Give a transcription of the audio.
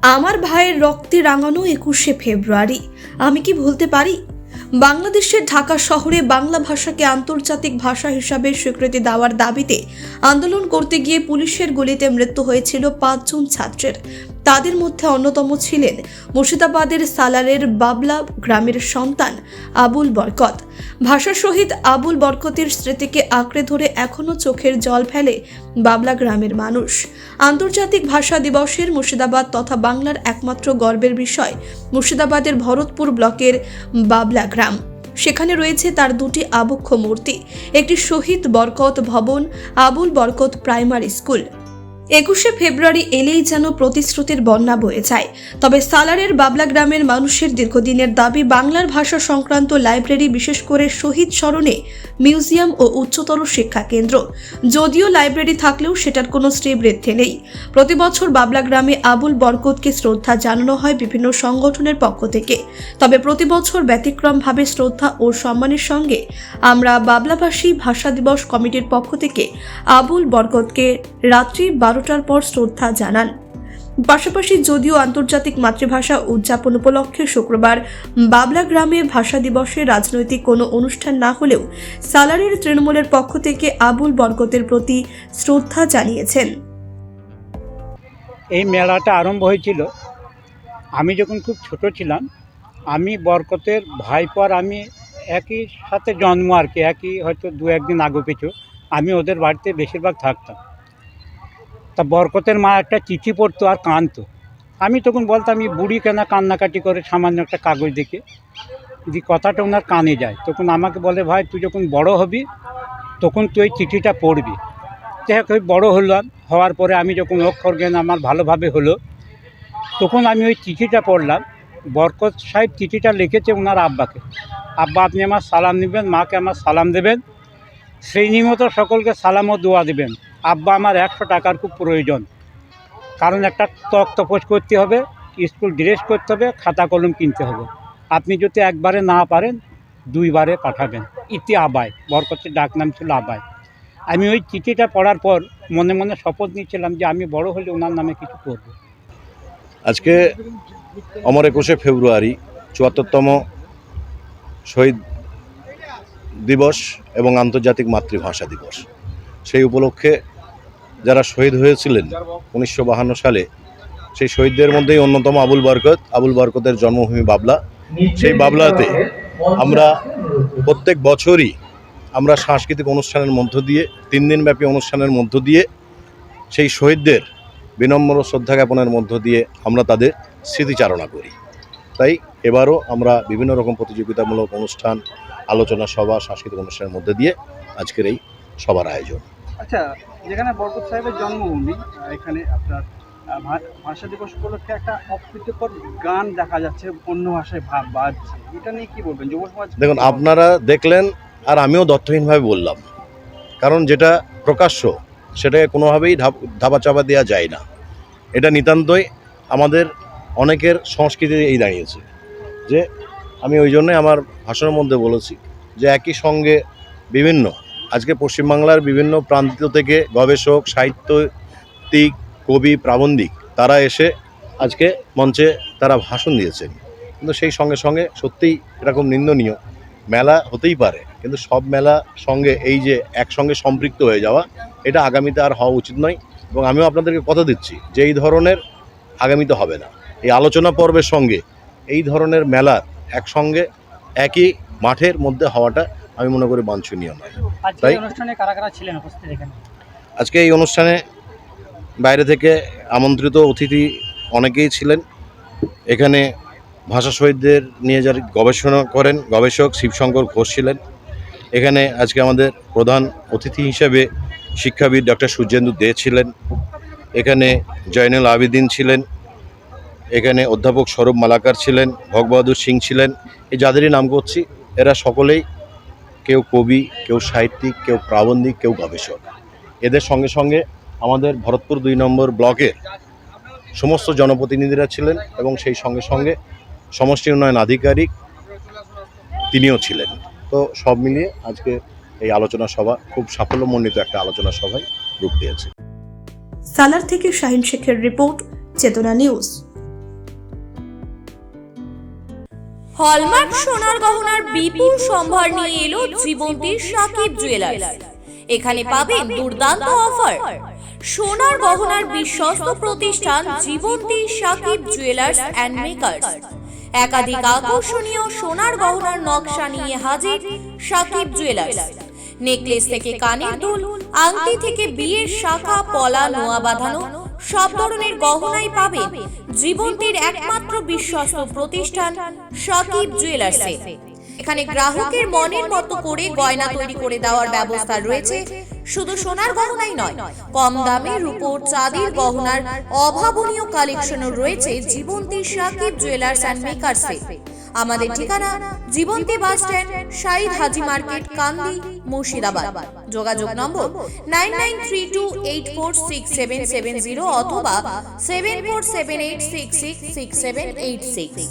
আমার ভাইয়ের রক্তে রাঙানো 21শে ফেব্রুয়ারি আমি কি ভুলতে পারি? বাংলাদেশের ঢাকা শহরে বাংলা ভাষাকে আন্তর্জাতিক ভাষা হিসাবে স্বীকৃতি দেওয়ার দাবিতে আন্দোলন করতে গিয়ে পুলিশের গুলিতে মৃত্যু হয়েছিল 5 জন ছাত্রের। তাদের মধ্যে অন্যতম ছিলেন মুর্শিদাবাদের সালারের বাবলা গ্রামের সন্তান আবুল বরকত। ভাষা শহীদ আবুল বরকতের স্মৃতিকে আঁকড়ে ধরে এখনো চোখের জল ফেলে বাবলা গ্রামের মানুষ। আন্তর্জাতিক ভাষা দিবসের মুর্শিদাবাদ তথা বাংলার একমাত্র গর্বের বিষয় মুর্শিদাবাদের ভরতপুর ব্লকের বাবলা গ্রাম। সেখানে রয়েছে তার দুটি আবক্ষ মূর্তি, একটি শহীদ বরকত ভবন, আবুল বরকত প্রাইমারি স্কুল। 21শে ফেব্রুয়ারি এলেই যেন প্রতিশ্রুতির বন্যা বয়ে যায়। তবে সালারের বাবলা গ্রামের মানুষের দীর্ঘদিনের দাবি বাংলার ভাষা সংক্রান্ত লাইব্রেরি, বিশেষ করে শহীদ স্মরণে মিউজিয়াম ও উচ্চতর শিক্ষা কেন্দ্র। যদিও লাইব্রেরি থাকলেও সেটার কোনো শ্রীবৃদ্ধি নেই। প্রতি বছর বাবলা গ্রামে আবুল বরকতকে শ্রদ্ধা জানানো হয় বিভিন্ন সংগঠনের পক্ষ থেকে। তবে প্রতি বছর ব্যতিক্রমভাবে শ্রদ্ধা ও সম্মানের সঙ্গে আমরা বাবলাভাষী ভাষা দিবস কমিটির পক্ষ থেকে আবুল বরকতকে রাত্রি 12টার পর শ্রদ্ধা জানান। পাশাপাশি যদিও আন্তর্জাতিক মাতৃভাষা উদযাপন উপলক্ষে শুক্রবার বাবলা গ্রামে ভাষা দিবসে রাজনৈতিক কোনো অনুষ্ঠান না হলেও সালারের তৃণমূলের পক্ষ থেকে আবুল বরকতের প্রতি শ্রদ্ধা জানিয়েছেন। এই মেলাটা আরম্ভ হয়েছিল আমি যখন খুব ছোট ছিলাম। আমি বরকতের ভাইপর, আমি একই সাথে জন্ম আর কি, একই হয়তো 2-1 দিন আগে পিছু আমি ওদের বাড়িতে বেশিরভাগ থাকতাম। তা বরকতের মা একটা চিঠি পড়তো আর কাঁদতো। আমি তখন বলতাম, আমি বুড়ি কেনা কান্নাকাটি করে সামান্য একটা কাগজ দেখে যদি কথাটা ওনার কানে যায়, তখন আমাকে বলে, ভাই তুই যখন বড় হবি তখন তুই ওই চিঠিটা পড়বি। যাই হোক, বড়ো হলাম, হওয়ার পরে আমি যখন অক্ষর জ্ঞান আমার ভালোভাবে হলো, তখন আমি ওই চিঠিটা পড়লাম। বরকত সাহেব চিঠিটা লিখেছে ওনার আব্বাকে, আব্বা আপনি আমার সালাম নেবেন, মাকে আমার সালাম দেবেন, শ্রেণীমতো সকলকে সালাম ও দোয়া দেবেন। আব্বা আমার 100 টাকার খুব প্রয়োজন, কারণ একটা তক্তপোষ করতে হবে, স্কুল ড্রেস করতে হবে, খাতা কলম কিনতে হবে। আপনি যদি একবারে না পারেন 2বারে পাঠাবেন। ইতি আবায়, বরকতের ডাক নাম ছিল আবায়। আমি ওই চিঠিটা পড়ার পর মনে মনে শপথ নিয়েছিলাম যে আমি বড় হলে ওনার নামে কিছু করব। আজকে আমার 21শে ফেব্রুয়ারি ৭৪তম শহীদ দিবস এবং আন্তর্জাতিক মাতৃভাষা দিবস। সেই উপলক্ষে যারা শহীদ হয়েছিলেন 1952 সালে, সেই শহীদদের মধ্যেই অন্যতম আবুল বরকতের জন্মভূমি বাবলা। সেই বাবলাতে আমরা প্রত্যেক বছরই আমরা সাংস্কৃতিক অনুষ্ঠানের মধ্য দিয়ে, 3 দিনব্যাপী অনুষ্ঠানের মধ্য দিয়ে সেই শহীদদের বিনম্র শ্রদ্ধা জ্ঞাপনের মধ্য দিয়ে আমরা তাদের স্মৃতিচারণা করি। তাই এবারও আমরা বিভিন্ন রকম প্রতিযোগিতামূলক অনুষ্ঠান, আলোচনা সভা, সাংস্কৃতিক অনুষ্ঠানের মধ্যে দিয়ে আজকের এই সভার আয়োজন। আচ্ছা, যেখানে বরকত সাহেবের জন্মভূমি, এখানে আপনার ভাষা দিবস উপলক্ষে একটা অপ্রীতিকর গান দেখা যাচ্ছে, অন্য ভাষায় বাজছে, এটা নিয়ে কি বলবেন? যুব সমাজ দেখুন, আপনারা দেখলেন আর আমিও তথ্যহীনভাবে বললাম, কারণ যেটা প্রকাশ্য সেটাকে কোনোভাবেই ধাপা চাপা দেওয়া যায় না। এটা নিতান্তই আমাদের অনেকের সংস্কৃতি এই দাঁড়িয়েছে, যে আমি ওই জন্যই আমার ভাষণের মধ্যে বলেছি যে একই সঙ্গে বিভিন্ন আজকে পশ্চিমবাংলার বিভিন্ন প্রান্ত থেকে গবেষক, সাহিত্যিক, কবি, প্রাবন্ধিক তারা এসে আজকে মঞ্চে তারা ভাষণ দিয়েছেন। কিন্তু সেই সঙ্গে সঙ্গে সত্যিই এরকম নিন্দনীয়, মেলা হতেই পারে কিন্তু সব মেলা সঙ্গে এই যে একসঙ্গে সম্পৃক্ত হয়ে যাওয়া, এটা আগামীতে আর হওয়া উচিত নয়। এবং আমিও আপনাদেরকে কথা দিচ্ছি যে এই ধরনের আগামীতে হবে না। এই আলোচনা পর্বের সঙ্গে এই ধরনের মেলার একসঙ্গে একই মাঠের মধ্যে হওয়াটা আমি মনে করি বাঞ্ছনীয় নয়। তাই অনুষ্ঠানে কারা কারা ছিলেন উপস্থিত এখানে? আজকে এই অনুষ্ঠানে বাইরে থেকে আমন্ত্রিত অতিথি অনেকেই ছিলেন। এখানে ভাষা শহীদদের নিয়ে যারা গবেষণা করেন গবেষক শিবশঙ্কর ঘোষ ছিলেন। এখানে আজকে আমাদের প্রধান অতিথি হিসেবে শিক্ষাবিদ ডক্টর সূর্যেন্দু দে ছিলেন। এখানে জয়নুল আবেদিন ছিলেন। এখানে অধ্যাপক সৌরভ মালাকার ছিলেন, ভগবাদুর সিং ছিলেন। এই যাদেরই নাম করছি এরা সকলেই কেউ কবি, কেউ সাহিত্যিক, কেউ প্রাবন্ধিক, কেউ গবেষক। এদের সঙ্গে সঙ্গে আমাদের ভরতপুর 2 নম্বর ব্লকের সমস্ত জনপ্রতিনিধিরা ছিলেন এবং সেই সঙ্গে সঙ্গে সমষ্টি উন্নয়ন আধিকারিক তিনিও ছিলেন। তো সব মিলিয়ে আজকে এই আলোচনা সভা খুব সাফল্যমণ্ডিত একটা আলোচনা সভায় রূপ দিয়েছে। সালার থেকে শাহিন শেখের রিপোর্ট, চেতনা নিউজ। হলমার্ক সোনার গহনার বিপুল সম্ভার নিয়ে এলো জীবন্তীর সাকিব জুয়েলার্স। এখানে পাবেন দুর্দান্ত অফার। সোনার গহনার বিশ্বস্ত প্রতিষ্ঠান Jibanti Sakib jewellers and makers. একাধিক আকর্ষণীয় সোনার গহনার নকশা নিয়ে হাজির সাকিব জুয়েলার্স। নেকলেস থেকে কানের দুল, আংটি থেকে বিয়ের শাখা, পলা, নোয়া বাঁধানো সব ধরনের গহনাই পাবেন জীবন্তীর একমাত্র বিশ্বস্ত প্রতিষ্ঠান সাকিব জুয়েলার্সে। এখানে গ্রাহকের মনের মতো করে গয়না তৈরি করে দেওয়ার ব্যবস্থা রয়েছে। শুধু সোনার গহনাই নয়, কম দামে রূপোর, চাঁদির গহনার অভাবনীয় কালেকশনও রয়েছে জীবন্তী সাকিব জুয়েলার্স অ্যান্ড মেকার্সে। আমাদের ঠিকানা জীবন্তী বাস স্ট্যান্ড, শাহিদ হাজি মার্কেট, কান্দি, মুর্শিদাবাদ। যোগাযোগ নম্বর 9932846770 অথবা 7478666786।